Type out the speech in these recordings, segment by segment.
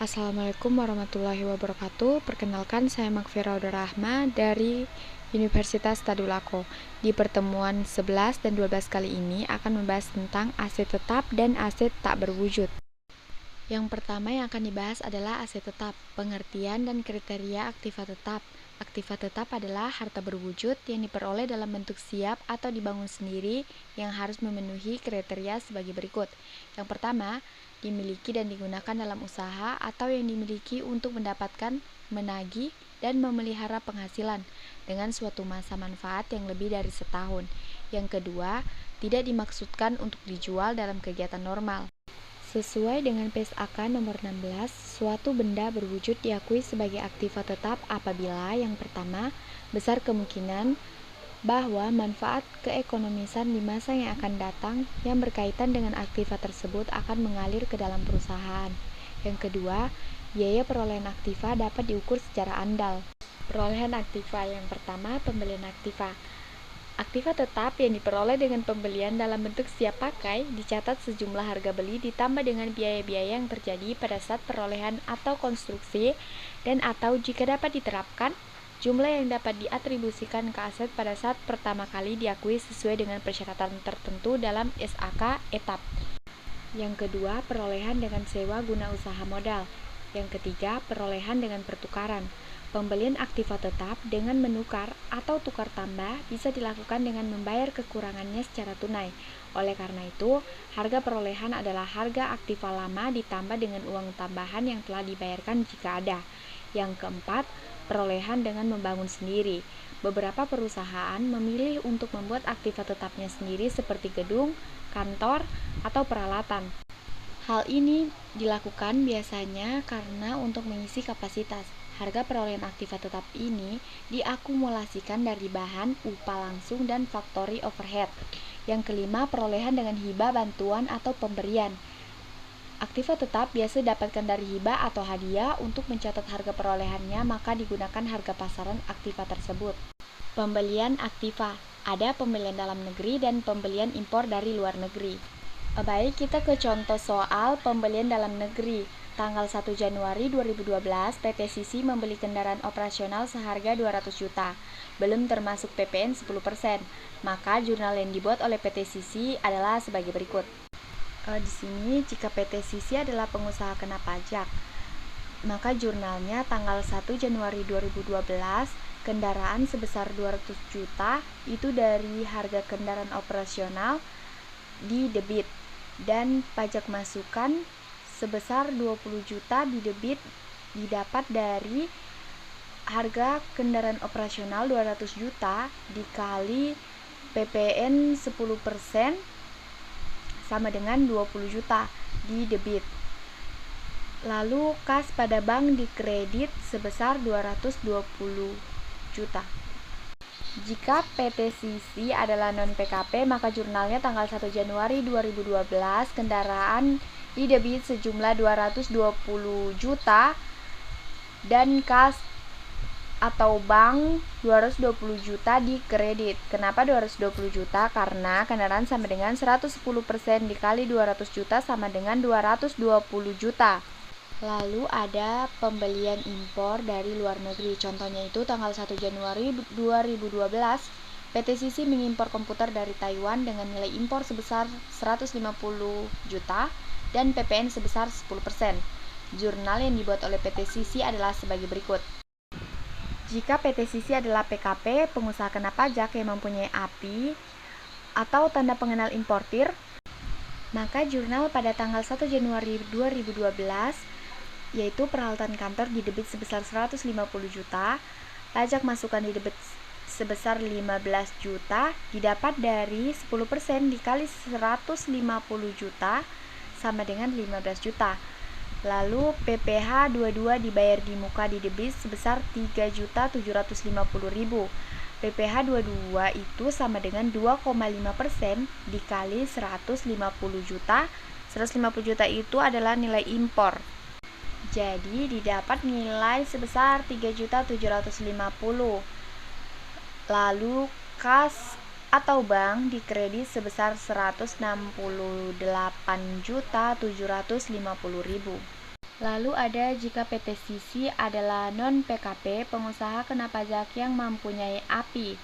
Assalamualaikum warahmatullahi wabarakatuh. Perkenalkan, saya Makfira Rahma dari Universitas Tadulako. Di pertemuan 11 dan 12 kali ini akan membahas tentang aset tetap dan aset tak berwujud. Yang pertama yang akan dibahas adalah aset tetap, pengertian dan kriteria aktiva tetap. Aktiva tetap adalah harta berwujud yang diperoleh dalam bentuk siap atau dibangun sendiri yang harus memenuhi kriteria sebagai berikut. Yang pertama, dimiliki dan digunakan dalam usaha atau yang dimiliki untuk mendapatkan, menagih, dan memelihara penghasilan dengan suatu masa manfaat yang lebih dari setahun. Yang kedua, tidak dimaksudkan untuk dijual dalam kegiatan normal. Sesuai dengan PSAK nomor 16, suatu benda berwujud diakui sebagai aktiva tetap apabila yang pertama, besar kemungkinan bahwa manfaat keekonomisan di masa yang akan datang yang berkaitan dengan aktiva tersebut akan mengalir ke dalam perusahaan. Yang kedua, biaya perolehan aktiva dapat diukur secara andal. Perolehan aktiva yang pertama, pembelian aktiva. Aktiva tetap yang diperoleh dengan pembelian dalam bentuk siap pakai dicatat sejumlah harga beli ditambah dengan biaya-biaya yang terjadi pada saat perolehan atau konstruksi dan atau jika dapat diterapkan, jumlah yang dapat diatribusikan ke aset pada saat pertama kali diakui sesuai dengan persyaratan tertentu dalam SAK etap. Yang kedua, perolehan dengan sewa guna usaha modal. Yang ketiga, perolehan dengan pertukaran. Pembelian aktiva tetap dengan menukar atau tukar tambah bisa dilakukan dengan membayar kekurangannya secara tunai. Oleh karena itu, harga perolehan adalah harga aktiva lama ditambah dengan uang tambahan yang telah dibayarkan jika ada. Yang keempat, perolehan dengan membangun sendiri. Beberapa perusahaan memilih untuk membuat aktiva tetapnya sendiri seperti gedung, kantor, atau peralatan. Hal ini dilakukan biasanya karena untuk mengisi kapasitas. Harga perolehan aktiva tetap ini diakumulasikan dari bahan, upah langsung, dan factory overhead. Yang kelima, perolehan dengan hibah, bantuan, atau pemberian. Aktiva tetap biasa didapatkan dari hibah atau hadiah. Untuk mencatat harga perolehannya, maka digunakan harga pasaran aktiva tersebut. Pembelian aktiva. Ada pembelian dalam negeri dan pembelian impor dari luar negeri. Baik, kita ke contoh soal pembelian dalam negeri. Tanggal 1 Januari 2012, PT Sisi membeli kendaraan operasional seharga 200 juta, belum termasuk PPN 10%. Maka jurnal yang dibuat oleh PT Sisi adalah sebagai berikut. Di sini, jika PT Sisi adalah pengusaha kena pajak, maka jurnalnya tanggal 1 Januari 2012, kendaraan sebesar 200 juta itu dari harga kendaraan operasional di debit, dan pajak masukan sebesar 20 juta di debit didapat dari harga kendaraan operasional 200 juta dikali PPN 10% sama dengan 20 juta di debit. Lalu kas pada bank dikredit sebesar 220 juta. Jika PT Sisi adalah non-PKP, maka jurnalnya tanggal 1 Januari 2012 kendaraan didebit sejumlah 220 juta dan kas atau bank 220 juta dikredit. Kenapa 220 juta? Karena kendaraan sama dengan 110% dikali 200 juta sama dengan 220 juta. Lalu ada pembelian impor dari luar negeri. Contohnya itu tanggal 1 Januari 2012, PT Sisi mengimpor komputer dari Taiwan dengan nilai impor sebesar 150 juta dan PPN sebesar 10%. Jurnal yang dibuat oleh PT Sisi adalah sebagai berikut. Jika PT Sisi adalah PKP, pengusaha kena pajak yang mempunyai API atau tanda pengenal importir, maka jurnal pada tanggal 1 Januari 2012 yaitu peralatan kantor didebit sebesar 150 juta, pajak masukan didebit sebesar 15 juta, didapat dari 10% dikali 150 juta sama dengan 15 juta. Lalu PPh 22 dibayar di muka didebit sebesar 3.750.000. PPh 22 itu sama dengan 2,5% dikali 150 juta. 150 juta itu adalah nilai impor. Jadi didapat nilai sebesar 3.750.000. Lalu kas atau bank dikredit sebesar 168.750.000. Lalu ada jika PT Sisi adalah non-PKP, pengusaha kena pajak yang mempunyai API,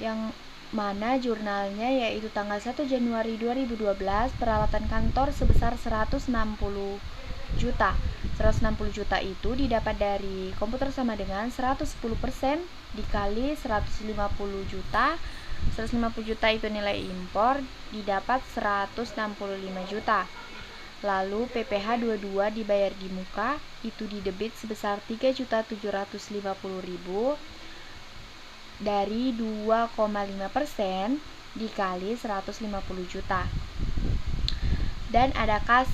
yang mana jurnalnya yaitu tanggal 1 Januari 2012, peralatan kantor sebesar 160 juta. 160 juta itu didapat dari komputer sama dengan 110% dikali 150 juta. 150 juta itu nilai impor, didapat 165 juta. Lalu PPh 22 dibayar di muka, itu didebit sebesar 3.750.000 dari 2,5% dikali 150 juta. Dan ada kas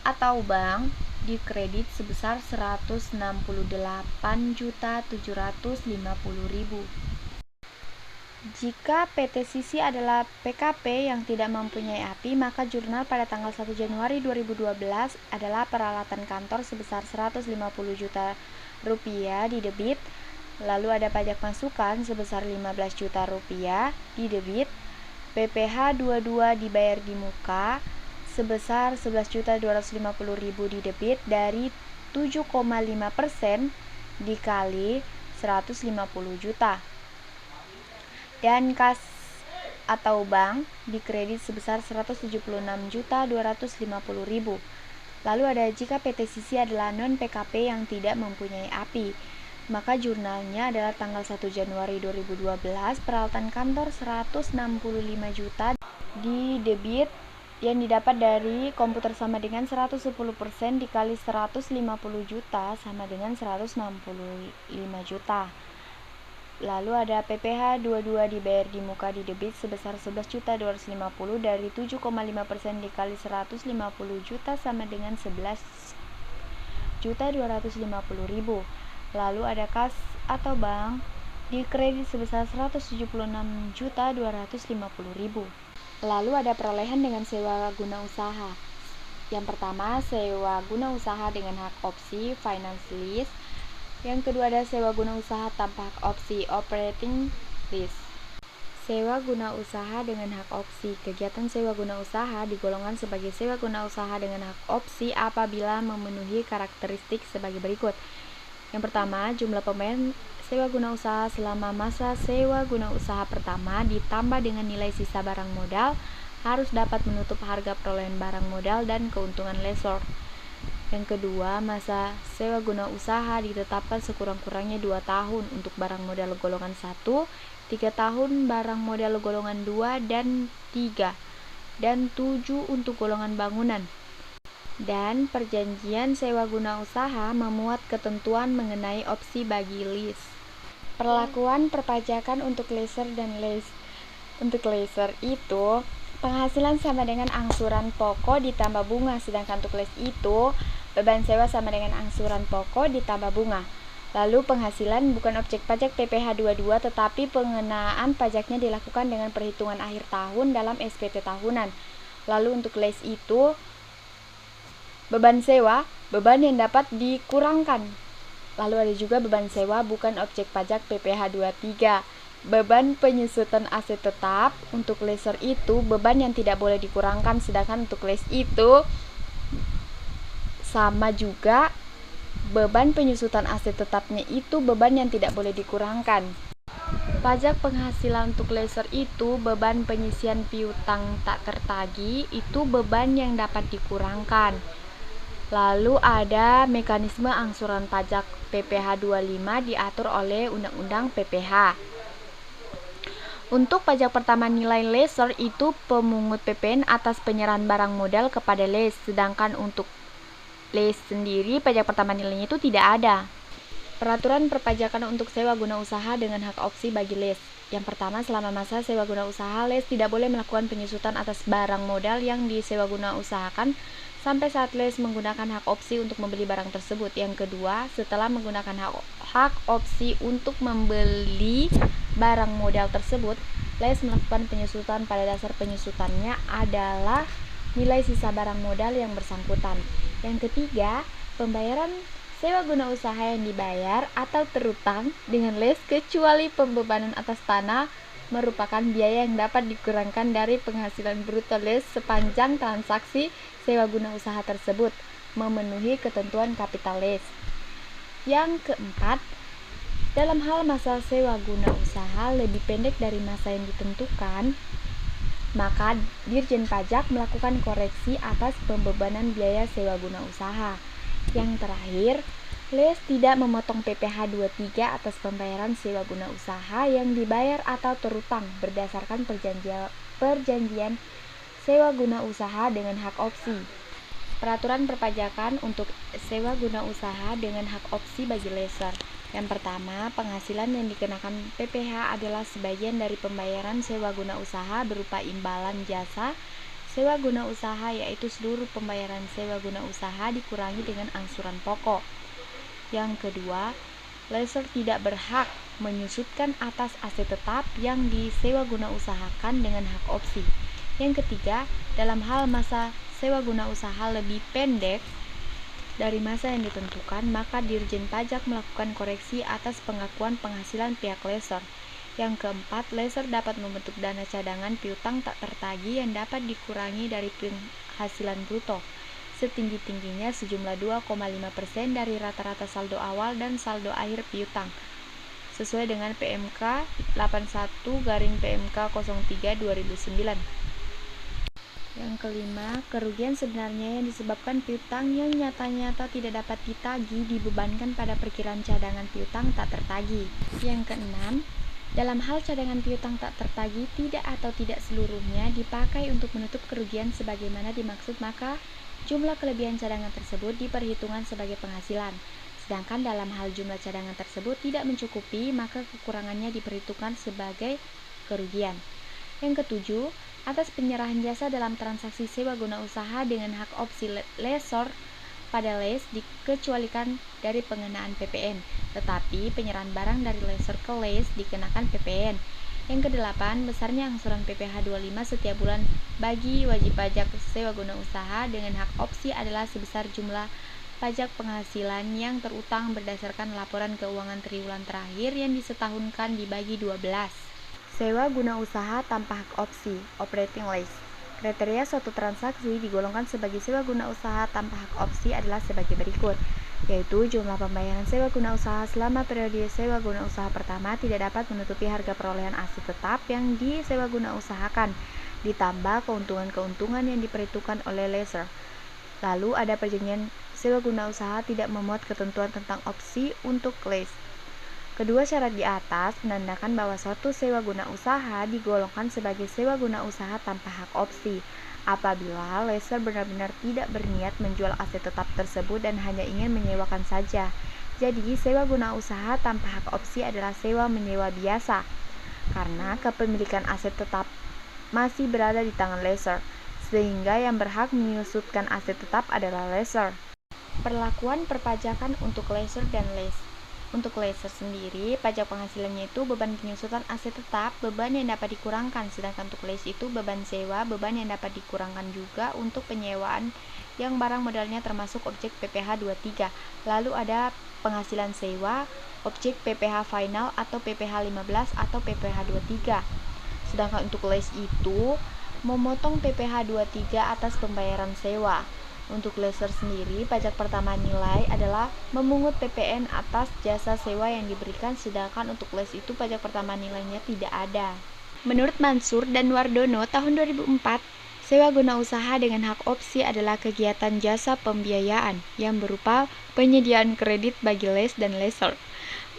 atau bank dikredit sebesar 168.750.000. Jika PT Sisi adalah PKP yang tidak mempunyai API, maka jurnal pada tanggal 1 Januari 2012 adalah peralatan kantor sebesar 150 juta rupiah didebit. Lalu ada pajak masukan sebesar 15 juta rupiah didebit. PPh 22 dibayar di muka sebesar 11.250.000 didebit dari 7,5% dikali 150 juta. Dan kas atau bank dikredit sebesar 176.250.000. Lalu ada jika PT Sisi adalah non-PKP yang tidak mempunyai API, maka jurnalnya adalah tanggal 1 Januari 2012, peralatan kantor 165 juta didebit yang didapat dari komputer sama dengan 110% dikali 150 juta sama dengan 165 juta. Lalu ada PPh 22 dibayar di muka didebit sebesar 11.250 dari 7,5% dikali 150 juta sama dengan 11.250.000. Lalu ada kas atau bank dikredit sebesar 176.250.000. Lalu ada perolehan dengan sewa guna usaha. Yang pertama, sewa guna usaha dengan hak opsi finance lease. Yang kedua ada sewa guna usaha tanpa hak opsi operating lease. Sewa guna usaha dengan hak opsi. Kegiatan sewa guna usaha digolongkan sebagai sewa guna usaha dengan hak opsi apabila memenuhi karakteristik sebagai berikut. Yang pertama, jumlah pemain sewa guna usaha selama masa sewa guna usaha pertama ditambah dengan nilai sisa barang modal harus dapat menutup harga perolehan barang modal dan keuntungan lessor. Yang kedua, masa sewa guna usaha ditetapkan sekurang-kurangnya 2 tahun untuk barang modal golongan 1, 3 tahun barang modal golongan 2 dan 3, dan 7 untuk golongan bangunan. Dan perjanjian sewa guna usaha memuat ketentuan mengenai opsi bagi lease. Perlakuan perpajakan untuk lesser dan lease. Untuk lesser itu penghasilan sama dengan angsuran pokok ditambah bunga, sedangkan untuk lease itu beban sewa sama dengan angsuran pokok ditambah bunga. Lalu penghasilan bukan objek pajak PPh 22, tetapi pengenaan pajaknya dilakukan dengan perhitungan akhir tahun dalam SPT tahunan. Lalu untuk lease itu beban sewa, beban yang dapat dikurangkan. Lalu ada juga beban sewa bukan objek pajak PPh 23. Beban penyusutan aset tetap untuk lessor itu beban yang tidak boleh dikurangkan, sedangkan untuk lease itu sama juga, beban penyusutan aset tetapnya itu beban yang tidak boleh dikurangkan. Pajak penghasilan untuk lessor itu beban penyisian piutang tak tertagih, itu beban yang dapat dikurangkan. Lalu ada mekanisme angsuran pajak PPh 25 diatur oleh Undang-Undang PPh. Untuk pajak pertama nilai lessor itu pemungut PPN atas penyerahan barang modal kepada lease, sedangkan untuk lease sendiri pajak pertama nilainya itu tidak ada. Peraturan perpajakan untuk sewa guna usaha dengan hak opsi bagi lease. Yang pertama, selama masa sewa guna usaha, lease tidak boleh melakukan penyusutan atas barang modal yang disewa guna usahakan sampai saat lease menggunakan hak opsi untuk membeli barang tersebut. Yang kedua, setelah menggunakan hak opsi untuk membeli barang modal tersebut, lease melakukan penyusutan pada dasar penyusutannya adalah nilai sisa barang modal yang bersangkutan. Yang ketiga, pembayaran sewa guna usaha yang dibayar atau terutang dengan lease kecuali pembebanan atas tanah merupakan biaya yang dapat dikurangkan dari penghasilan bruto lease sepanjang transaksi sewa guna usaha tersebut. memenuhi ketentuan kapital lease. Yang keempat, dalam hal masa sewa guna usaha lebih pendek dari masa yang ditentukan, maka Dirjen Pajak melakukan koreksi atas pembebanan biaya sewa guna usaha. Yang terakhir, LES tidak memotong PPh 23 atas pembayaran sewa guna usaha yang dibayar atau terutang berdasarkan perjanjian sewa guna usaha dengan hak opsi. Peraturan perpajakan untuk sewa guna usaha dengan hak opsi bagi lessor. Yang pertama, penghasilan yang dikenakan PPh adalah sebagian dari pembayaran sewa guna usaha berupa imbalan jasa sewa guna usaha, yaitu seluruh pembayaran sewa guna usaha dikurangi dengan angsuran pokok. Yang kedua, lessor tidak berhak menyusutkan atas aset tetap yang disewa guna usahakan dengan hak opsi. Yang ketiga, dalam hal masa sewa guna usaha lebih pendek dari masa yang ditentukan, maka Dirjen Pajak melakukan koreksi atas pengakuan penghasilan pihak lessor. Yang keempat, lessor dapat membentuk dana cadangan piutang tak tertagih yang dapat dikurangi dari penghasilan bruto setinggi-tingginya sejumlah 2,5% dari rata-rata saldo awal dan saldo akhir piutang sesuai dengan PMK 81/PMK 03/2009. Yang kelima, kerugian sebenarnya yang disebabkan piutang yang nyata-nyata tidak dapat ditagih dibebankan pada perkiraan cadangan piutang tak tertagih. Yang keenam, dalam hal cadangan piutang tak tertagih tidak atau tidak seluruhnya dipakai untuk menutup kerugian sebagaimana dimaksud, maka jumlah kelebihan cadangan tersebut diperhitungkan sebagai penghasilan. Sedangkan dalam hal jumlah cadangan tersebut tidak mencukupi, maka kekurangannya diperhitungkan sebagai kerugian. Yang ketujuh, atas penyerahan jasa dalam transaksi sewa guna usaha dengan hak opsi lessor pada LES dikecualikan dari pengenaan PPN, tetapi penyerahan barang dari lessor ke LES dikenakan PPN. Yang kedelapan, besarnya angsuran PPh 25 setiap bulan bagi wajib pajak sewa guna usaha dengan hak opsi adalah sebesar jumlah pajak penghasilan yang terutang berdasarkan laporan keuangan triwulan terakhir yang disetahunkan dibagi 12. Sewa guna usaha tanpa hak opsi, operating lease. Kriteria suatu transaksi digolongkan sebagai sewa guna usaha tanpa hak opsi adalah sebagai berikut, yaitu jumlah pembayaran sewa guna usaha selama periode sewa guna usaha pertama tidak dapat menutupi harga perolehan aset tetap yang disewa guna usahakan, ditambah keuntungan-keuntungan yang diperhitungkan oleh lessor. Lalu ada perjanjian sewa guna usaha tidak memuat ketentuan tentang opsi untuk lease. Kedua syarat di atas menandakan bahwa suatu sewa guna usaha digolongkan sebagai sewa guna usaha tanpa hak opsi apabila lessor benar-benar tidak berniat menjual aset tetap tersebut dan hanya ingin menyewakan saja. Jadi, sewa guna usaha tanpa hak opsi adalah sewa menyewa biasa karena kepemilikan aset tetap masih berada di tangan lessor, sehingga yang berhak menyusutkan aset tetap adalah lessor. Perlakuan perpajakan untuk lessor dan lease. Untuk lessor sendiri, pajak penghasilannya itu beban penyusutan aset tetap, beban yang dapat dikurangkan, sedangkan untuk lease itu beban sewa, beban yang dapat dikurangkan juga untuk penyewaan yang barang modalnya termasuk objek PPh 23. Lalu ada penghasilan sewa, objek PPh final atau PPh 15 atau PPh 23. Sedangkan untuk lease itu memotong PPh 23 atas pembayaran sewa. Untuk lessor sendiri, pajak pertama nilai adalah memungut PPN atas jasa sewa yang diberikan, sedangkan untuk lease itu pajak pertama nilainya tidak ada. Menurut Mansur dan Wardono tahun 2004, sewa guna usaha dengan hak opsi adalah kegiatan jasa pembiayaan yang berupa penyediaan kredit bagi lease dan lessor.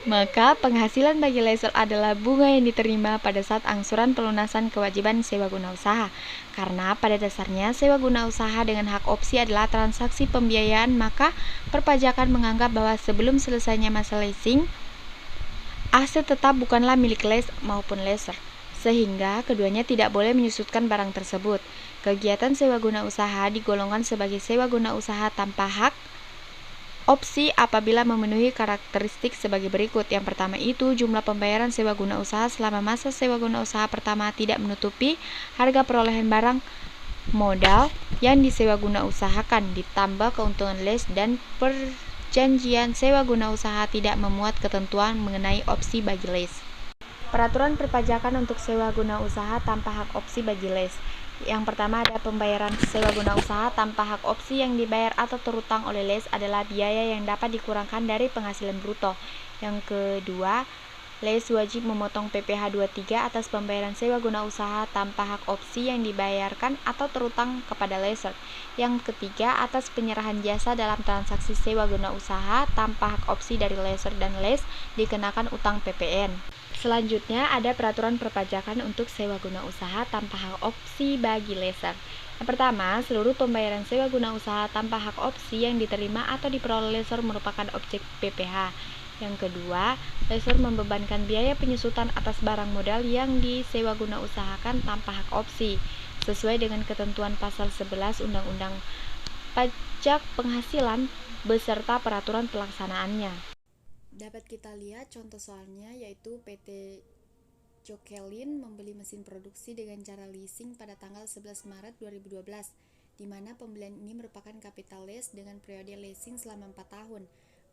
Maka penghasilan bagi lessor adalah bunga yang diterima pada saat angsuran pelunasan kewajiban sewa guna usaha. Karena pada dasarnya sewa guna usaha dengan hak opsi adalah transaksi pembiayaan, maka perpajakan menganggap bahwa sebelum selesainya masa leasing, aset tetap bukanlah milik lease maupun lessor, sehingga keduanya tidak boleh menyusutkan barang tersebut. Kegiatan sewa guna usaha digolongkan sebagai sewa guna usaha tanpa hak opsi apabila memenuhi karakteristik sebagai berikut. Yang pertama itu, jumlah pembayaran sewa guna usaha selama masa sewa guna usaha pertama tidak menutupi harga perolehan barang modal yang disewa guna usahakan, ditambah keuntungan lease, dan perjanjian sewa guna usaha tidak memuat ketentuan mengenai opsi bagi lease. Peraturan perpajakan untuk sewa guna usaha tanpa hak opsi bagi lease. Yang pertama ada pembayaran sewa guna usaha tanpa hak opsi yang dibayar atau terutang oleh les adalah biaya yang dapat dikurangkan dari penghasilan bruto. Yang kedua, les wajib memotong PPh 23 atas pembayaran sewa guna usaha tanpa hak opsi yang dibayarkan atau terutang kepada lessor. Yang ketiga, atas penyerahan jasa dalam transaksi sewa guna usaha tanpa hak opsi dari lessor dan les dikenakan utang PPN. Selanjutnya ada peraturan perpajakan untuk sewa guna usaha tanpa hak opsi bagi lessor. Yang pertama, seluruh pembayaran sewa guna usaha tanpa hak opsi yang diterima atau diperoleh lessor merupakan objek PPh. Yang kedua, lessor membebankan biaya penyusutan atas barang modal yang disewa guna usahakan tanpa hak opsi, sesuai dengan ketentuan pasal 11 Undang-Undang Pajak Penghasilan beserta peraturan pelaksanaannya. Dapat kita lihat contoh soalnya, yaitu PT Jocelyn membeli mesin produksi dengan cara leasing pada tanggal 11 Maret 2012, di mana pembelian ini merupakan capital lease dengan periode leasing selama 4 tahun.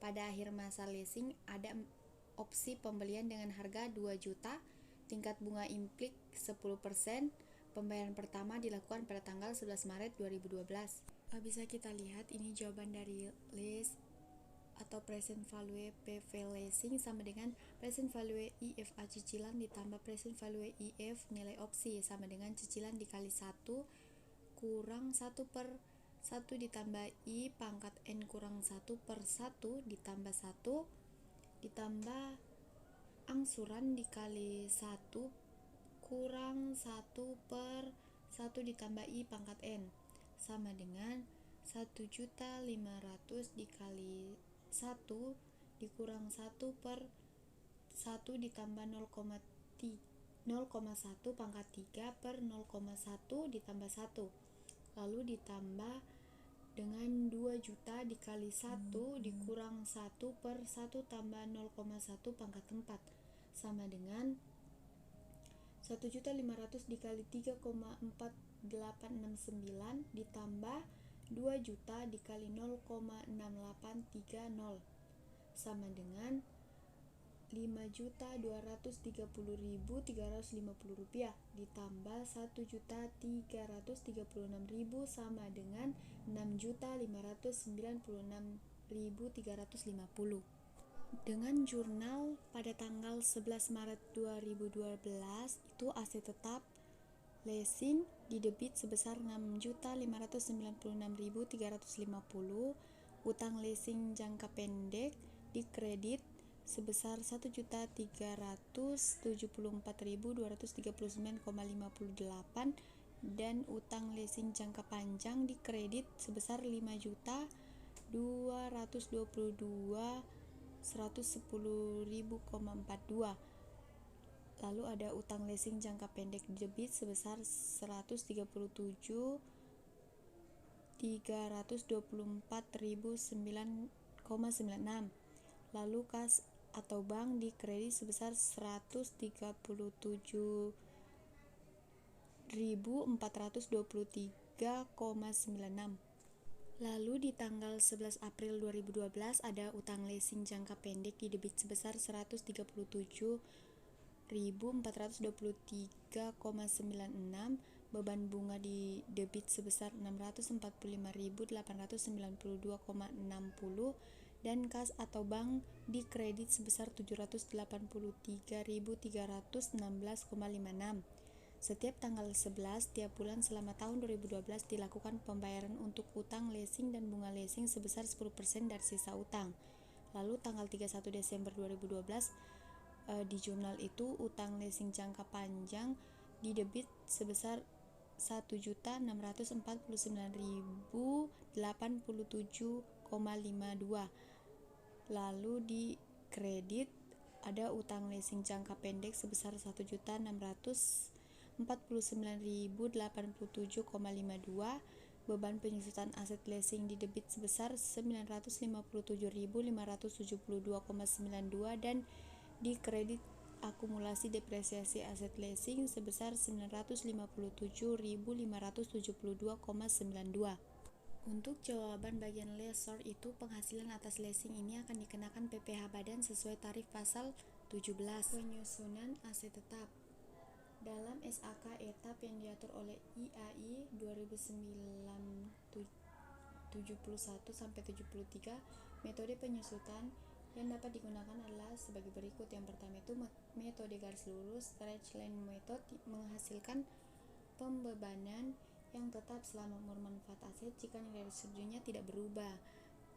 Pada akhir masa leasing ada opsi pembelian dengan harga 2 juta, tingkat bunga implik 10%, pembayaran pertama dilakukan pada tanggal 11 Maret 2012. Bisa kita lihat ini jawaban dari lease atau present value PV leasing sama dengan present value IFA cicilan ditambah present value IF nilai opsi sama dengan cicilan dikali 1 kurang 1 per 1 ditambah I pangkat N kurang 1 per 1 ditambah 1 ditambah angsuran dikali 1 kurang 1 per 1 ditambah I pangkat N sama dengan 1.500.000 dikali 1 dikurang 1 per 1 ditambah 0,1 pangkat 3 per 0,1 ditambah 1 lalu ditambah dengan 2 juta dikali 1 dikurang 1 per 1 tambah 0,1 pangkat 4 sama dengan 1.500 dikali 3,4869 ditambah 2 juta dikali 0,6830 sama dengan 5.230.350 rupiah ditambah 1.336.000 sama dengan 6.596.350. Dengan jurnal pada tanggal 11 Maret 2012 itu aset tetap leasing di debit sebesar 6.596.350, utang leasing jangka pendek di kredit sebesar 1.374.239,58 dan utang leasing jangka panjang di kredit sebesar 5.222.110.042. Lalu ada utang leasing jangka pendek debit sebesar 137.324.009,96. Lalu kas atau bank di kredit sebesar 137.423,96. Lalu di tanggal 11 April 2012 ada utang leasing jangka pendek di debit sebesar 137.423,96, beban bunga di debit sebesar 645.892,60 dan kas atau bank di kredit sebesar 783.316,56. Setiap tanggal 11 tiap bulan selama tahun 2012 dilakukan pembayaran untuk utang leasing dan bunga leasing sebesar 10% dari sisa utang. Lalu tanggal 31 Desember 2012 di jurnal itu utang leasing jangka panjang di debit sebesar 1.649.087,52. Lalu di kredit ada utang leasing jangka pendek sebesar 1.649.087,52, beban penyusutan aset leasing di debit sebesar 957.572,92 dan di kredit akumulasi depresiasi aset leasing sebesar 957.572,92. Untuk jawaban bagian lessor itu penghasilan atas leasing ini akan dikenakan PPh badan sesuai tarif pasal 17. Penyusunan aset tetap. Dalam SAK etap yang diatur oleh IAI 2009-71-73, metode penyusutan yang dapat digunakan adalah sebagai berikut. Yang pertama itu metode garis lurus, stretch line method, menghasilkan pembebanan yang tetap selama umur manfaat aset jika nilai resursinya tidak berubah.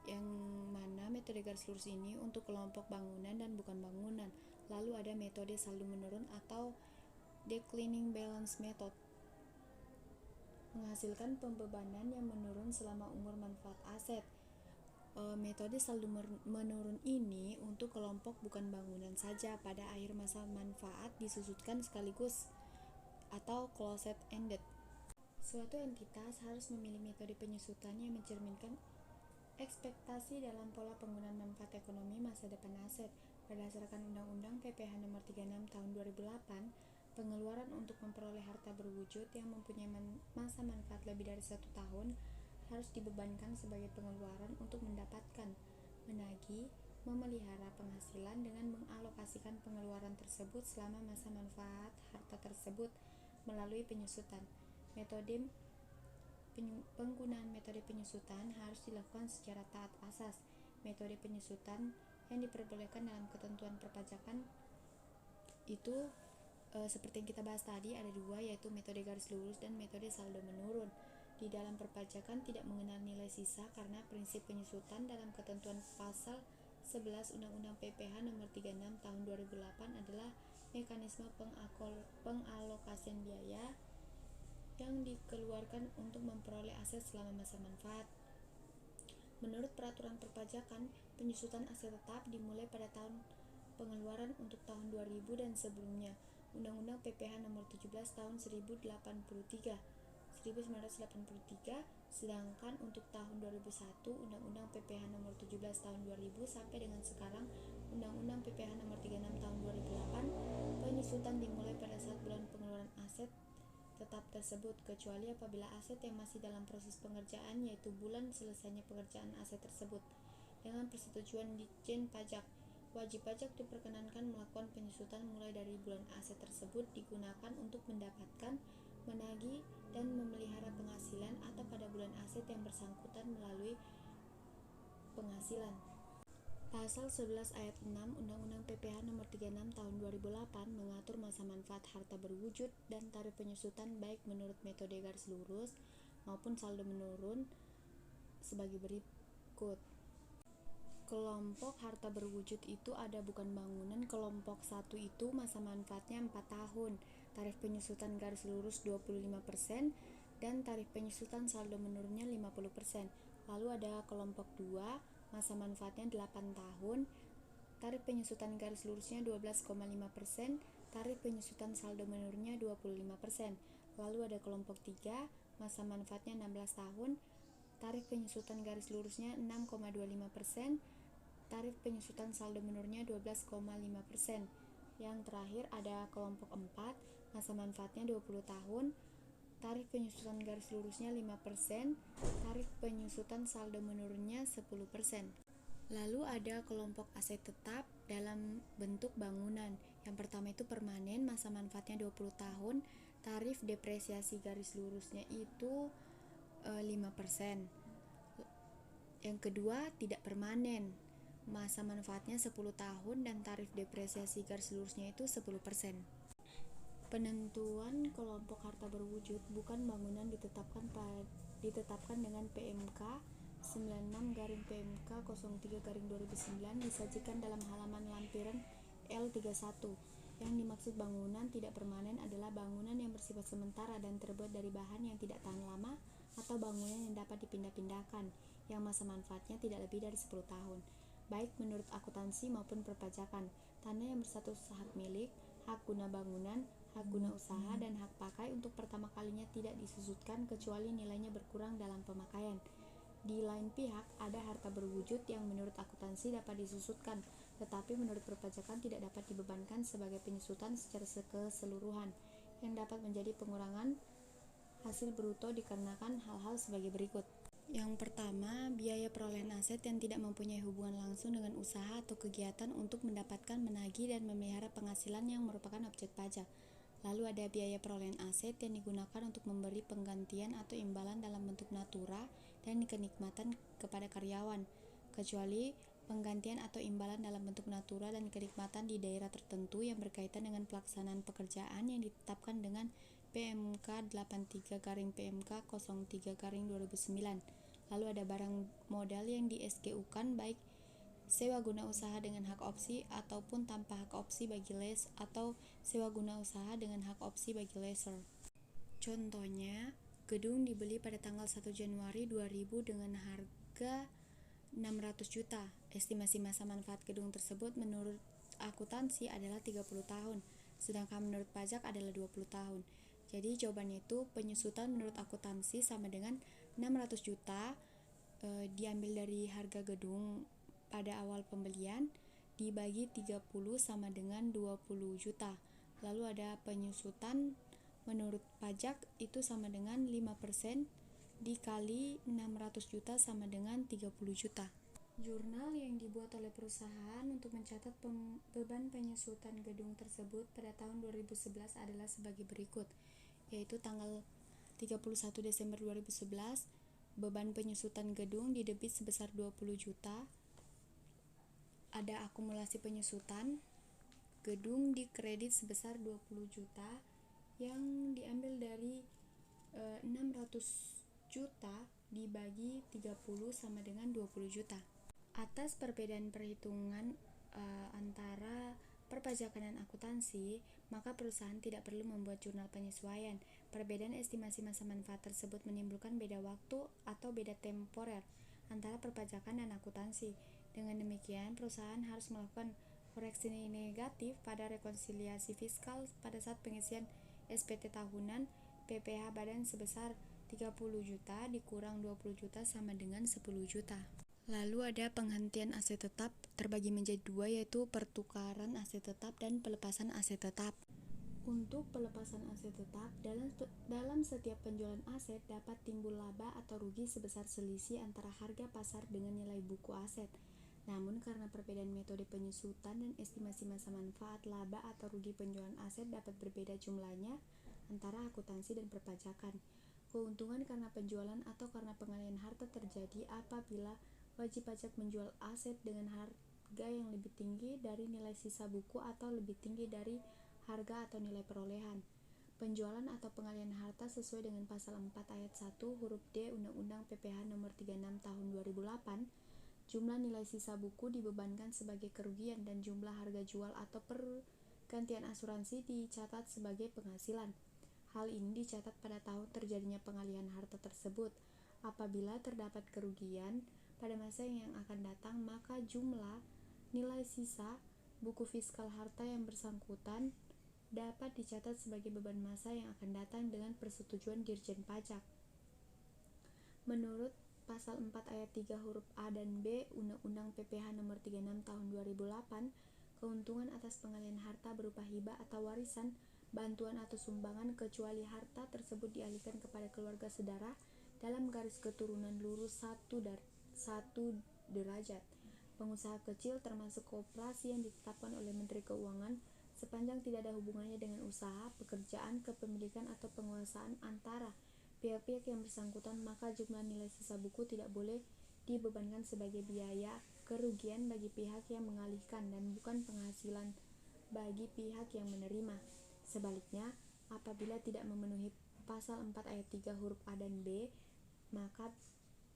Yang mana metode garis lurus ini untuk kelompok bangunan dan bukan bangunan. Lalu ada metode saldo menurun atau declining balance method, menghasilkan pembebanan yang menurun selama umur manfaat aset. Metode saldo menurun ini untuk kelompok bukan bangunan saja. Pada akhir masa manfaat disusutkan sekaligus atau closed ended. Suatu entitas harus memilih metode penyusutan yang mencerminkan ekspektasi dalam pola penggunaan manfaat ekonomi masa depan aset. Berdasarkan Undang-Undang PPH Nomor 36 Tahun 2008, pengeluaran untuk memperoleh harta berwujud yang mempunyai masa manfaat lebih dari 1 tahun harus dibebankan sebagai pengeluaran untuk mendapatkan, menagih, memelihara penghasilan dengan mengalokasikan pengeluaran tersebut selama masa manfaat harta tersebut melalui penyusutan. Penggunaan metode penyusutan harus dilakukan secara taat asas. Metode penyusutan yang diperbolehkan dalam ketentuan perpajakan itu seperti yang kita bahas tadi ada dua, yaitu metode garis lurus dan metode saldo menurun. Di dalam perpajakan tidak mengenal nilai sisa karena prinsip penyusutan dalam ketentuan pasal 11 Undang-Undang PPH Nomor 36 Tahun 2008 adalah mekanisme pengalokasian biaya yang dikeluarkan untuk memperoleh aset selama masa manfaat. Menurut peraturan perpajakan, penyusutan aset tetap dimulai pada tahun pengeluaran untuk tahun 2000 dan sebelumnya. Undang-Undang PPH Nomor 17 Tahun 1983, sedangkan untuk tahun 2001 Undang-Undang PPH Nomor 17 Tahun 2000 sampai dengan sekarang Undang-Undang PPH Nomor 36 Tahun 2008, penyusutan dimulai pada saat bulan pengeluaran aset tetap tersebut, kecuali apabila aset yang masih dalam proses pengerjaan, yaitu bulan selesainya pengerjaan aset tersebut. Dengan persetujuan Ditjen Pajak, wajib pajak diperkenankan melakukan penyusutan mulai dari bulan aset tersebut digunakan untuk mendapatkan, menagih, dan memelihara penghasilan atau pada bulan aset yang bersangkutan melalui penghasilan. Pasal 11 ayat 6 Undang-Undang PPH Nomor 36 Tahun 2008 mengatur masa manfaat harta berwujud dan tarif penyusutan baik menurut metode garis lurus maupun saldo menurun sebagai berikut. Kelompok harta berwujud itu ada bukan bangunan. Kelompok 1 itu masa manfaatnya 4 tahun, tarif penyusutan garis lurus 25% dan tarif penyusutan saldo menurunnya 50%. Lalu ada kelompok 2, masa manfaatnya 8 tahun, tarif penyusutan garis lurusnya 12,5%, tarif penyusutan saldo menurunnya 25%. Lalu ada kelompok 3, masa manfaatnya 16 tahun, tarif penyusutan garis lurusnya 6,25%, tarif penyusutan saldo menurunnya 12,5%. Yang terakhir ada kelompok 4, masa manfaatnya 20 tahun, tarif penyusutan garis lurusnya 5%, tarif penyusutan saldo menurunnya 10%. Lalu ada kelompok aset tetap dalam bentuk bangunan. Yang pertama itu permanen, masa manfaatnya 20 tahun, tarif depresiasi garis lurusnya itu 5%. Yang kedua tidak permanen, masa manfaatnya 10 tahun dan tarif depresiasi garis lurusnya itu 10%. Penentuan kelompok harta berwujud bukan bangunan ditetapkan dengan PMK 96/PMK 03/2009 disajikan dalam halaman lampiran L31. Yang dimaksud bangunan tidak permanen adalah bangunan yang bersifat sementara dan terbuat dari bahan yang tidak tahan lama atau bangunan yang dapat dipindah-pindahkan yang masa manfaatnya tidak lebih dari 10 tahun. Baik menurut akuntansi maupun perpajakan, tanah yang berstatus hak milik, hak guna bangunan, hak guna usaha, dan hak pakai untuk pertama kalinya tidak disusutkan kecuali nilainya berkurang dalam pemakaian. Di lain pihak, ada harta berwujud yang menurut akuntansi dapat disusutkan, tetapi menurut perpajakan tidak dapat dibebankan sebagai penyusutan secara keseluruhan, yang dapat menjadi pengurangan hasil bruto dikarenakan hal-hal sebagai berikut. Yang pertama, biaya perolehan aset yang tidak mempunyai hubungan langsung dengan usaha atau kegiatan untuk mendapatkan, menagih, dan memelihara penghasilan yang merupakan objek pajak. Lalu ada biaya perolehan aset yang digunakan untuk memberi penggantian atau imbalan dalam bentuk natura dan kenikmatan kepada karyawan, kecuali penggantian atau imbalan dalam bentuk natura dan kenikmatan di daerah tertentu yang berkaitan dengan pelaksanaan pekerjaan yang ditetapkan dengan PMK 83/PMK 03/2009. Lalu ada barang modal yang di SGU-kan baik sewa guna usaha dengan hak opsi ataupun tanpa hak opsi bagi lease atau sewa guna usaha dengan hak opsi bagi lessor. Contohnya, gedung dibeli pada tanggal 1 Januari 2000 dengan harga 600 juta. Estimasi masa manfaat gedung tersebut menurut akuntansi adalah 30 tahun, sedangkan menurut pajak adalah 20 tahun. Jadi jawabannya itu penyusutan menurut akuntansi sama dengan 600 juta diambil dari harga gedung pada awal pembelian dibagi 30 sama dengan 20 juta. Lalu ada penyusutan menurut pajak itu sama dengan 5% dikali 600 juta sama dengan 30 juta. Jurnal yang dibuat oleh perusahaan untuk mencatat beban penyusutan gedung tersebut pada tahun 2011 adalah sebagai berikut, yaitu tanggal 31 Desember 2011 beban penyusutan gedung didebit sebesar 20 juta. Ada akumulasi penyusutan gedung dikredit sebesar 20 juta yang diambil dari 600 juta dibagi 30 sama dengan 20 juta. Atas perbedaan perhitungan antara perpajakan dan akuntansi, maka perusahaan tidak perlu membuat jurnal penyesuaian. Perbedaan estimasi masa manfaat tersebut menimbulkan beda waktu atau beda temporer antara perpajakan dan akuntansi. Dengan demikian, perusahaan harus melakukan koreksi negatif pada rekonsiliasi fiskal pada saat pengisian SPT tahunan PPh badan sebesar 30 juta dikurang 20 juta sama dengan 10 juta. Lalu ada penghentian aset tetap terbagi menjadi dua, yaitu pertukaran aset tetap dan pelepasan aset tetap. Untuk pelepasan aset tetap, dalam setiap penjualan aset dapat timbul laba atau rugi sebesar selisih antara harga pasar dengan nilai buku aset. Namun karena perbedaan metode penyusutan dan estimasi masa manfaat, laba atau rugi penjualan aset dapat berbeda jumlahnya antara akuntansi dan perpajakan. Keuntungan karena penjualan atau karena pengalihan harta terjadi apabila wajib pajak menjual aset dengan harga yang lebih tinggi dari nilai sisa buku atau lebih tinggi dari harga atau nilai perolehan. Penjualan atau pengalihan harta sesuai dengan pasal 4 ayat 1 huruf D Undang-Undang PPh nomor 36 tahun 2008, jumlah nilai sisa buku dibebankan sebagai kerugian dan jumlah harga jual atau pergantian asuransi dicatat sebagai penghasilan. Hal ini dicatat pada tahun terjadinya pengalihan harta tersebut. Apabila terdapat kerugian pada masa yang akan datang, maka jumlah nilai sisa buku fiskal harta yang bersangkutan dapat dicatat sebagai beban masa yang akan datang dengan persetujuan Dirjen Pajak. Menurut Pasal 4 ayat 3 huruf A dan B Undang-Undang PPh nomor 36 tahun 2008, keuntungan atas pengalihan harta berupa hibah atau warisan, bantuan atau sumbangan kecuali harta tersebut dialihkan kepada keluarga sedara dalam garis keturunan lurus 1 derajat. Pengusaha kecil termasuk koperasi yang ditetapkan oleh Menteri Keuangan sepanjang tidak ada hubungannya dengan usaha, pekerjaan, kepemilikan atau penguasaan antara pihak-pihak yang bersangkutan, maka jumlah nilai sisa buku tidak boleh dibebankan sebagai biaya kerugian bagi pihak yang mengalihkan dan bukan penghasilan bagi pihak yang menerima. Sebaliknya, apabila tidak memenuhi pasal 4 ayat 3 huruf A dan B, maka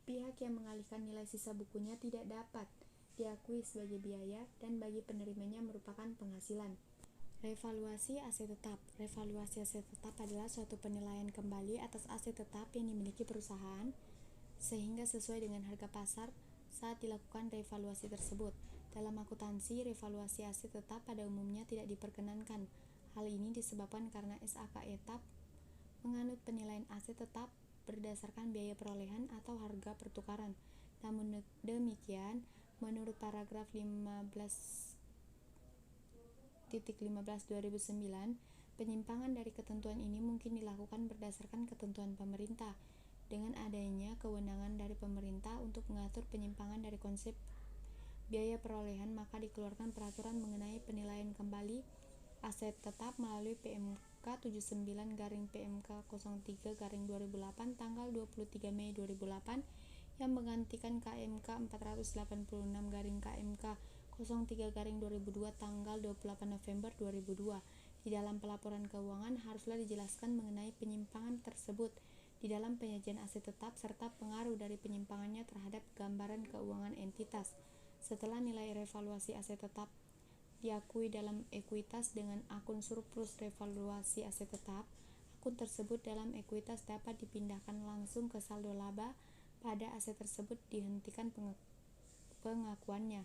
pihak yang mengalihkan nilai sisa bukunya tidak dapat diakui sebagai biaya dan bagi penerimanya merupakan penghasilan. Revaluasi aset tetap. Revaluasi aset tetap adalah suatu penilaian kembali atas aset tetap yang dimiliki perusahaan sehingga sesuai dengan harga pasar saat dilakukan revaluasi tersebut. Dalam akuntansi, revaluasi aset tetap pada umumnya tidak diperkenankan. Hal ini disebabkan karena SAK etap menganut penilaian aset tetap berdasarkan biaya perolehan atau harga pertukaran. Namun demikian, menurut paragraf 15.15/2009, penyimpangan dari ketentuan ini mungkin dilakukan berdasarkan ketentuan pemerintah. Dengan adanya kewenangan dari pemerintah untuk mengatur penyimpangan dari konsep biaya perolehan, maka dikeluarkan peraturan mengenai penilaian kembali aset tetap melalui PMK 79/PMK03/2008 tanggal 23 Mei 2008 yang menggantikan KMK 486/KMK 03/2002 tanggal 28 November 2002. Di dalam pelaporan keuangan haruslah dijelaskan mengenai penyimpangan tersebut di dalam penyajian aset tetap serta pengaruh dari penyimpangannya terhadap gambaran keuangan entitas. Setelah nilai revaluasi aset tetap diakui dalam ekuitas dengan akun surplus revaluasi aset tetap, akun tersebut dalam ekuitas dapat dipindahkan langsung ke saldo laba pada aset tersebut dihentikan pengakuannya.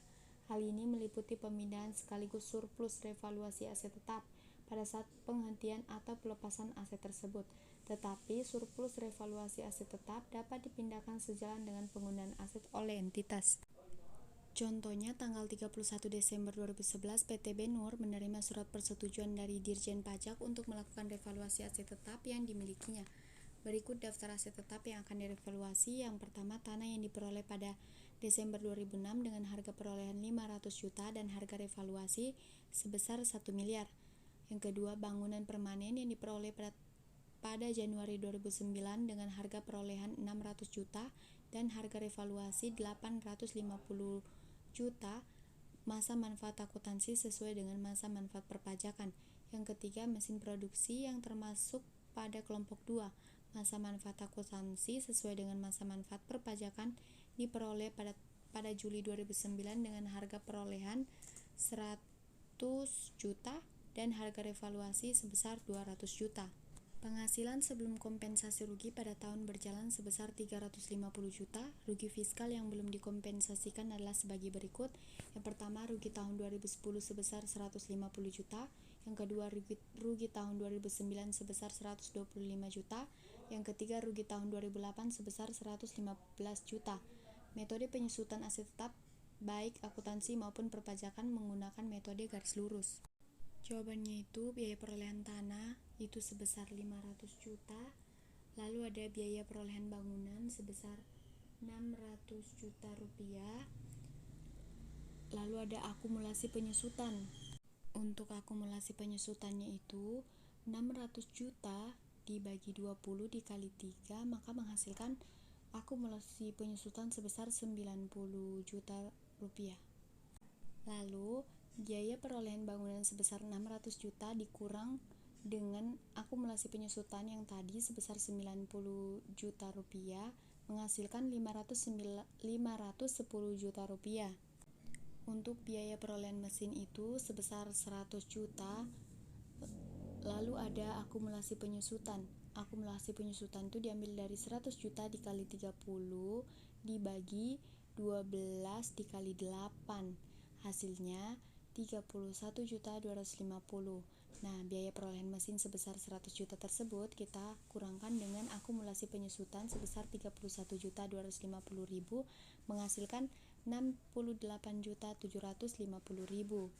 Hal ini meliputi pemindahan sekaligus surplus revaluasi aset tetap pada saat penghentian atau pelepasan aset tersebut. Tetapi surplus revaluasi aset tetap dapat dipindahkan sejalan dengan penggunaan aset oleh entitas. Contohnya, tanggal 31 Desember 2011, PT Benur menerima surat persetujuan dari Dirjen Pajak untuk melakukan revaluasi aset tetap yang dimilikinya. Berikut daftar aset tetap yang akan direvaluasi. Yang pertama, tanah yang diperoleh pada Desember 2006 dengan harga perolehan 500 juta dan harga revaluasi sebesar 1 miliar. Yang kedua, bangunan permanen yang diperoleh pada Januari 2009 dengan harga perolehan 600 juta dan harga revaluasi 850 juta, masa manfaat akuntansi sesuai dengan masa manfaat perpajakan. Yang ketiga, mesin produksi yang termasuk pada kelompok 2, masa manfaat akuntansi sesuai dengan masa manfaat perpajakan diperoleh pada Juli 2009 dengan harga perolehan 100 juta dan harga revaluasi sebesar 200 juta. Penghasilan sebelum kompensasi rugi pada tahun berjalan sebesar 350 juta. Rugi fiskal yang belum dikompensasikan adalah sebagai berikut. Yang pertama, rugi tahun 2010 sebesar 150 juta. Yang kedua, rugi tahun 2009 sebesar 125 juta. Yang ketiga, rugi tahun 2008 sebesar 115 juta. Metode penyusutan aset tetap baik akuntansi maupun perpajakan menggunakan metode garis lurus. Jawabannya itu biaya perolehan tanah itu sebesar 500 juta, lalu ada biaya perolehan bangunan sebesar 600 juta rupiah, lalu ada akumulasi penyusutan. Untuk akumulasi penyusutannya itu 600 juta dibagi 20 dikali 3 maka menghasilkan akumulasi penyusutan sebesar 90 juta rupiah. Lalu biaya perolehan bangunan sebesar 600 juta dikurang dengan akumulasi penyusutan yang tadi sebesar 90 juta rupiah menghasilkan 510 juta rupiah. Untuk biaya perolehan mesin itu sebesar 100 juta. Lalu ada akumulasi penyusutan. Akumulasi penyusutan itu diambil dari 100 juta dikali 30 dibagi 12 dikali 8. Hasilnya 31.250. Nah, biaya perolehan mesin sebesar 100 juta tersebut kita kurangkan dengan akumulasi penyusutan sebesar 31.250.000 menghasilkan 68.750.000.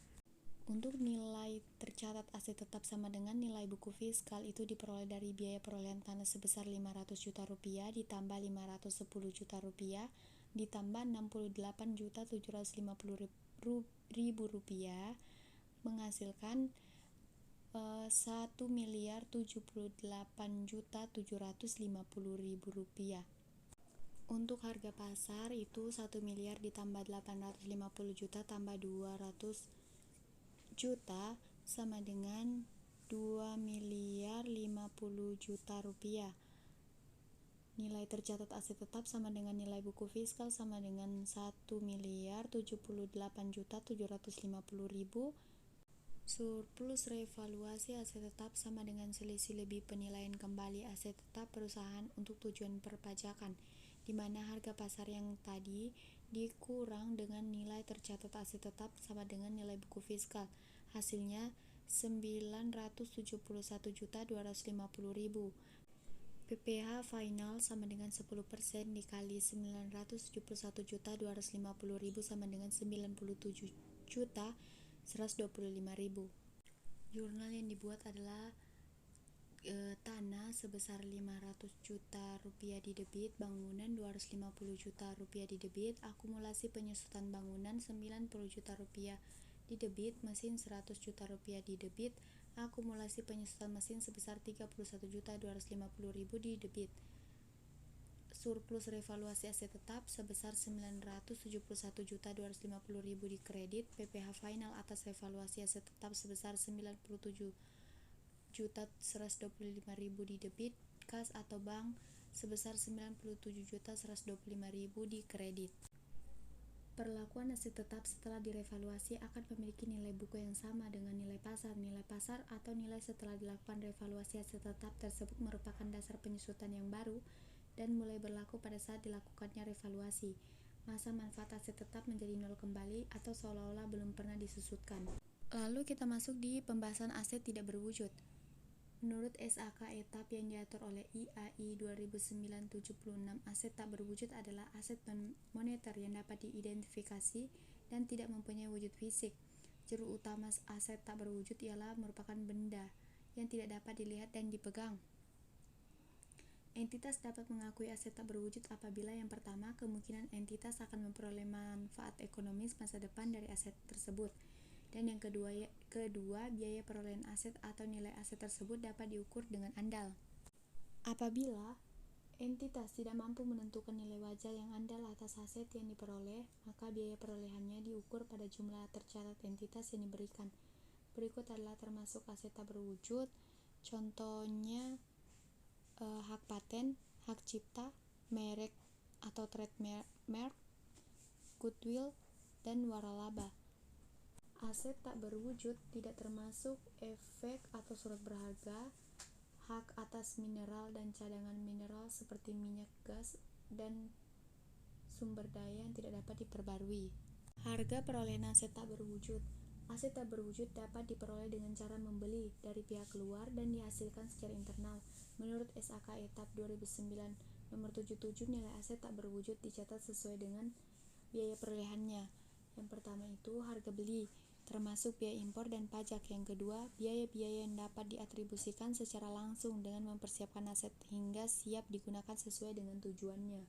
Untuk nilai tercatat aset tetap sama dengan nilai buku fiskal itu diperoleh dari biaya perolehan tanah sebesar 500 juta rupiah ditambah 510 juta rupiah ditambah 68.750.000 rupiah menghasilkan 1.078.750.000 rupiah. Untuk harga pasar itu 1 miliar ditambah 850 juta tambah 200 juta sama dengan 2 miliar 50 juta rupiah. Nilai tercatat aset tetap sama dengan nilai buku fiskal sama dengan 1.078.750.000. Surplus revaluasi aset tetap sama dengan selisih lebih penilaian kembali aset tetap perusahaan untuk tujuan perpajakan, di mana harga pasar yang tadi dikurang dengan nilai tercatat aset tetap sama dengan nilai buku fiskal. Hasilnya 971.250.000. PPh final sama dengan 10% dikali 971.250.000 sama dengan 97.125.000. Jurnal yang dibuat adalah tanah sebesar 500 juta rupiah di debit, bangunan 250 juta rupiah di debit, akumulasi penyusutan bangunan 90 juta rupiah Di debit, mesin 100 juta rupiah. Di debit, akumulasi penyesuaian mesin sebesar 31.250.000 di debit. Surplus revaluasi aset tetap sebesar 971.250.000 di kredit. PPh final atas revaluasi aset tetap sebesar 97.125.000 di debit. Kas atau bank sebesar 97.125.000 di kredit. Perlakuan aset tetap setelah direvaluasi akan memiliki nilai buku yang sama dengan nilai pasar. Nilai pasar atau nilai setelah dilakukan revaluasi aset tetap tersebut merupakan dasar penyesuaian yang baru dan mulai berlaku pada saat dilakukannya revaluasi. Masa manfaat aset tetap menjadi nol kembali atau seolah-olah belum pernah disusutkan. Lalu kita masuk di pembahasan aset tidak berwujud. Menurut SAK etap yang diatur oleh IAI 2009-76, aset tak berwujud adalah aset non-moneter yang dapat diidentifikasi dan tidak mempunyai wujud fisik. Ciri utama aset tak berwujud ialah merupakan benda yang tidak dapat dilihat dan dipegang. Entitas dapat mengakui aset tak berwujud apabila yang pertama, kemungkinan entitas akan memperoleh manfaat ekonomis masa depan dari aset tersebut. Dan yang kedua, biaya perolehan aset atau nilai aset tersebut dapat diukur dengan andal. Apabila entitas tidak mampu menentukan nilai wajar yang andal atas aset yang diperoleh, maka biaya perolehannya diukur pada jumlah tercatat entitas yang diberikan. Berikut adalah termasuk aset tak berwujud. Contohnya hak paten, hak cipta, merek atau trademark, goodwill, dan waralaba. Aset tak berwujud tidak termasuk efek atau surat berharga, hak atas mineral dan cadangan mineral seperti minyak gas dan sumber daya yang tidak dapat diperbarui. Harga perolehan aset tak berwujud. Aset tak berwujud dapat diperoleh dengan cara membeli dari pihak luar dan dihasilkan secara internal. Menurut SAK etap 2009 nomor 77, nilai aset tak berwujud dicatat sesuai dengan biaya perolehannya. Yang pertama itu harga beli, termasuk biaya impor dan pajak. Yang kedua, biaya-biaya yang dapat diatribusikan secara langsung dengan mempersiapkan aset hingga siap digunakan sesuai dengan tujuannya.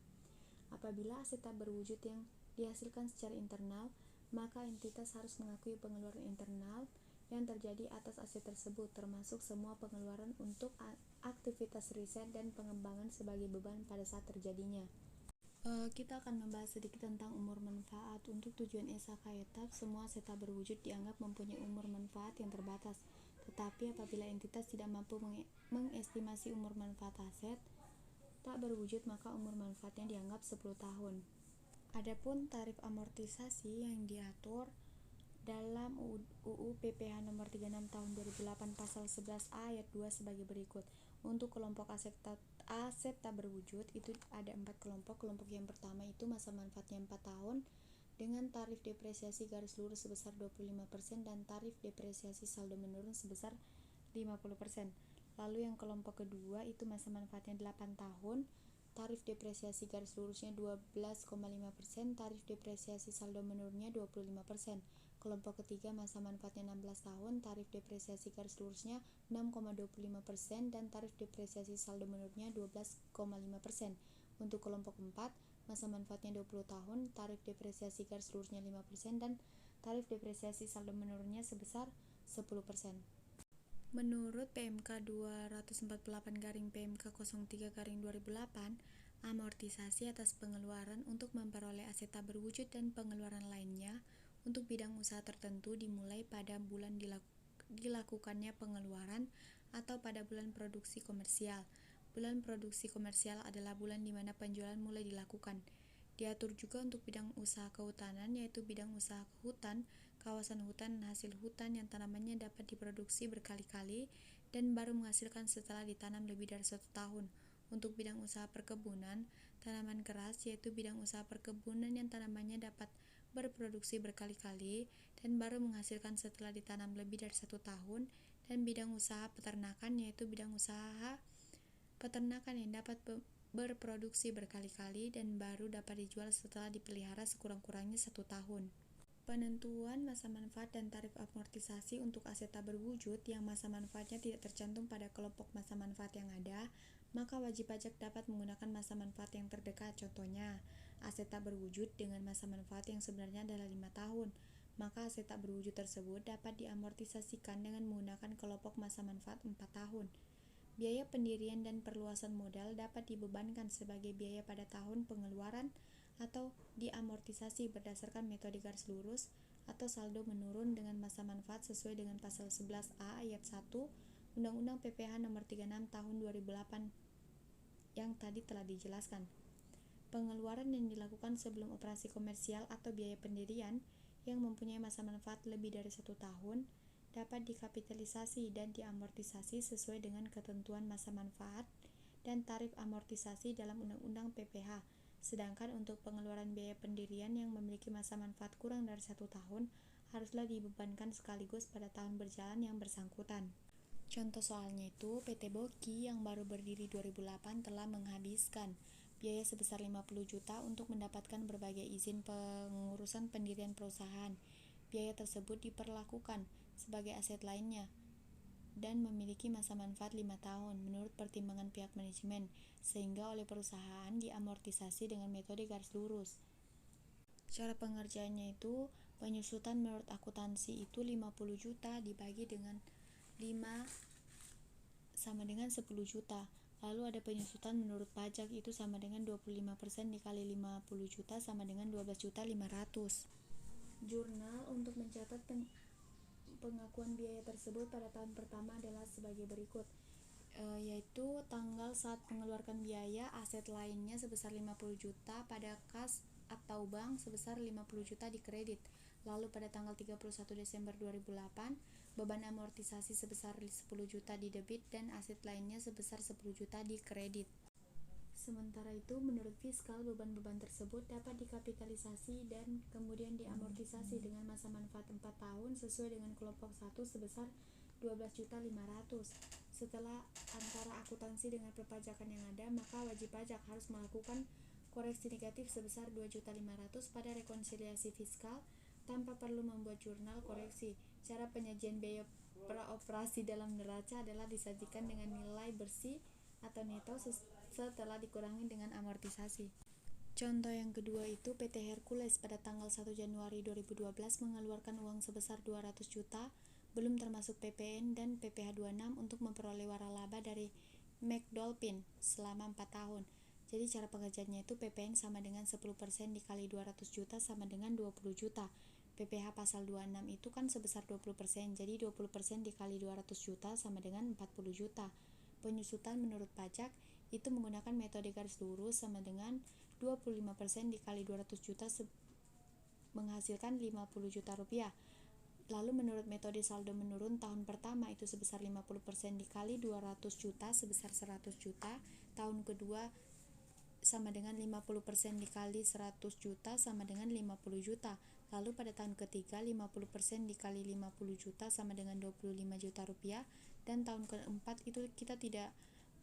Apabila aset tak berwujud yang dihasilkan secara internal, maka entitas harus mengakui pengeluaran internal yang terjadi atas aset tersebut, termasuk semua pengeluaran untuk aktivitas riset dan pengembangan sebagai beban pada saat terjadinya. Kita akan membahas sedikit tentang umur manfaat. Untuk tujuan SAK etap, semua aset tak berwujud dianggap mempunyai umur manfaat yang terbatas. Tetapi apabila entitas tidak mampu mengestimasi umur manfaat aset tak berwujud, maka umur manfaatnya dianggap 10 tahun. Adapun tarif amortisasi yang diatur dalam UU PPh nomor 36 tahun 2008 pasal 11A ayat 2 sebagai berikut. Untuk kelompok aset tak berwujud itu ada 4 kelompok. Kelompok yang pertama itu masa manfaatnya 4 tahun dengan tarif depresiasi garis lurus sebesar 25% dan tarif depresiasi saldo menurun sebesar 50%. Lalu yang kelompok kedua itu masa manfaatnya 8 tahun, tarif depresiasi garis lurusnya 12,5%, tarif depresiasi saldo menurunnya 25%. Kelompok ketiga masa manfaatnya 16 tahun, tarif depresiasi garis lurusnya 6,25% dan tarif depresiasi saldo menurunnya 12,5%. Untuk kelompok 4, masa manfaatnya 20 tahun, tarif depresiasi garis lurusnya 5% dan tarif depresiasi saldo menurunnya sebesar 10%. Menurut PMK 248-PMK03-2008, amortisasi atas pengeluaran untuk memperoleh aset tak berwujud dan pengeluaran lainnya untuk bidang usaha tertentu dimulai pada bulan dilakukannya pengeluaran atau pada bulan produksi komersial. Bulan produksi komersial adalah bulan di mana penjualan mulai dilakukan. Diatur juga untuk bidang usaha kehutanan, yaitu bidang usaha hutan, kawasan hutan, dan hasil hutan yang tanamannya dapat diproduksi berkali-kali dan baru menghasilkan setelah ditanam lebih dari 1 tahun. Untuk bidang usaha perkebunan, tanaman keras, yaitu bidang usaha perkebunan yang tanamannya dapat berproduksi berkali-kali dan baru menghasilkan setelah ditanam lebih dari 1 tahun, dan bidang usaha peternakan, yaitu bidang usaha peternakan yang dapat berproduksi berkali-kali dan baru dapat dijual setelah dipelihara sekurang-kurangnya 1 tahun. Penentuan masa manfaat dan tarif amortisasi untuk aset tak berwujud yang masa manfaatnya tidak tercantum pada kelompok masa manfaat yang ada, maka wajib pajak dapat menggunakan masa manfaat yang terdekat. Contohnya, aset tak berwujud dengan masa manfaat yang sebenarnya adalah 5 tahun, maka aset tak berwujud tersebut dapat diamortisasikan dengan menggunakan kelompok masa manfaat 4 tahun. Biaya pendirian dan perluasan modal dapat dibebankan sebagai biaya pada tahun pengeluaran atau diamortisasi berdasarkan metode garis lurus atau saldo menurun dengan masa manfaat sesuai dengan pasal 11A ayat 1 Undang-Undang PPH Nomor 36 Tahun 2008 yang tadi telah dijelaskan. Pengeluaran yang dilakukan sebelum operasi komersial atau biaya pendirian yang mempunyai masa manfaat lebih dari 1 tahun dapat dikapitalisasi dan diamortisasi sesuai dengan ketentuan masa manfaat dan tarif amortisasi dalam Undang-Undang PPH. Sedangkan untuk pengeluaran biaya pendirian yang memiliki masa manfaat kurang dari 1 tahun haruslah dibebankan sekaligus pada tahun berjalan yang bersangkutan. Contoh soalnya itu, PT Boki yang baru berdiri 2008 telah menghabiskan biaya sebesar 50 juta untuk mendapatkan berbagai izin pengurusan pendirian perusahaan. Biaya tersebut diperlakukan sebagai aset lainnya dan memiliki masa manfaat 5 tahun menurut pertimbangan pihak manajemen, sehingga oleh perusahaan diamortisasi dengan metode garis lurus. Cara pengerjaannya itu, penyusutan menurut akuntansi itu 50 juta dibagi dengan 5 sama dengan 10 juta. Lalu ada penyusutan menurut pajak itu sama dengan 25% dikali 50 juta sama dengan 12.500.000. Jurnal untuk mencatat pengakuan biaya tersebut pada tahun pertama adalah sebagai berikut, yaitu tanggal saat mengeluarkan biaya aset lainnya sebesar 50 juta pada kas atau bank sebesar 50 juta di kredit. Lalu pada tanggal 31 Desember 2008, beban amortisasi sebesar 10 juta di debit dan aset lainnya sebesar 10 juta di kredit. Sementara itu, menurut fiskal, beban-beban tersebut dapat dikapitalisasi dan kemudian diamortisasi dengan masa manfaat 4 tahun sesuai dengan kelompok 1 sebesar 12.500.000. Setelah antara akuntansi dengan perpajakan yang ada, maka wajib pajak harus melakukan koreksi negatif sebesar 2.500.000 pada rekonsiliasi fiskal tanpa perlu membuat jurnal koreksi. Cara penyajian biaya praoperasi dalam neraca adalah disajikan dengan nilai bersih atau neto setelah dikurangi dengan amortisasi. Contoh yang kedua itu PT Hercules pada tanggal 1 Januari 2012 mengeluarkan uang sebesar 200 juta belum termasuk PPN dan PPh 26 untuk memperoleh waralaba dari McDolphin selama 4 tahun. Jadi cara pengerjaannya itu PPN sama dengan 10% dikali 200 juta sama dengan 20 juta. PPh pasal 26 itu kan sebesar 20%, jadi 20% dikali 200 juta sama dengan 40 juta. Penyusutan menurut pajak itu menggunakan metode garis lurus sama dengan 25% dikali 200 juta menghasilkan 50 juta rupiah. Lalu menurut metode saldo menurun tahun pertama itu sebesar 50% dikali 200 juta sebesar 100 juta, tahun kedua sama dengan 50% dikali 100 juta sama dengan 50 juta. Lalu pada tahun ketiga 50% dikali 50 juta sama dengan 25 juta rupiah, dan tahun keempat itu kita tidak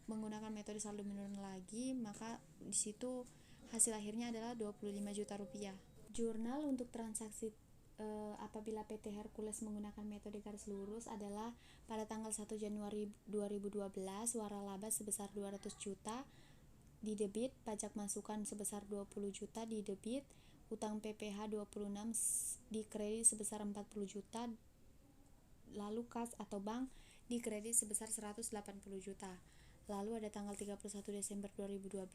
menggunakan metode saldo menurun lagi, maka di situ hasil akhirnya adalah 25 juta rupiah. Jurnal untuk transaksi apabila PT Hercules menggunakan metode garis lurus adalah pada tanggal 1 Januari 2012 waralaba sebesar 200 juta di debit, pajak masukan sebesar 20 juta di debit, utang PPh 26 di kredit sebesar 40 juta, lalu kas atau bank di kredit sebesar 180 juta. Lalu ada tanggal 31 Desember 2012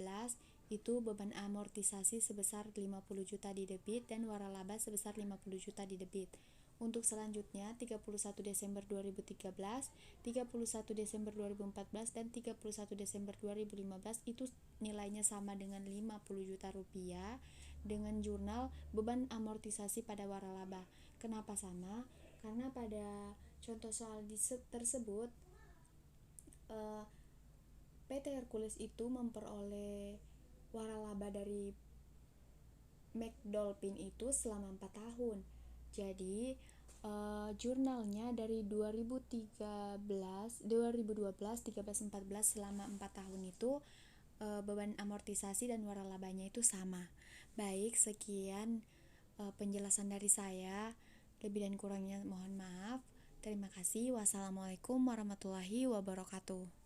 itu beban amortisasi sebesar 50 juta di debit dan waralaba sebesar 50 juta di debit. Untuk selanjutnya 31 Desember 2013, 31 Desember 2014 dan 31 Desember 2015 itu nilainya sama dengan 50 juta rupiah dengan jurnal beban amortisasi pada waralaba. Kenapa sama? Karena pada contoh soal tersebut PT Hercules itu memperoleh waralaba dari McDolphin itu selama 4 tahun. Jadi jurnalnya dari 2012, 13, 14 selama 4 tahun itu beban amortisasi dan waralabanya itu sama. Baik, sekian penjelasan dari saya. Lebih dan kurangnya mohon maaf. Terima kasih. Wassalamualaikum warahmatullahi wabarakatuh.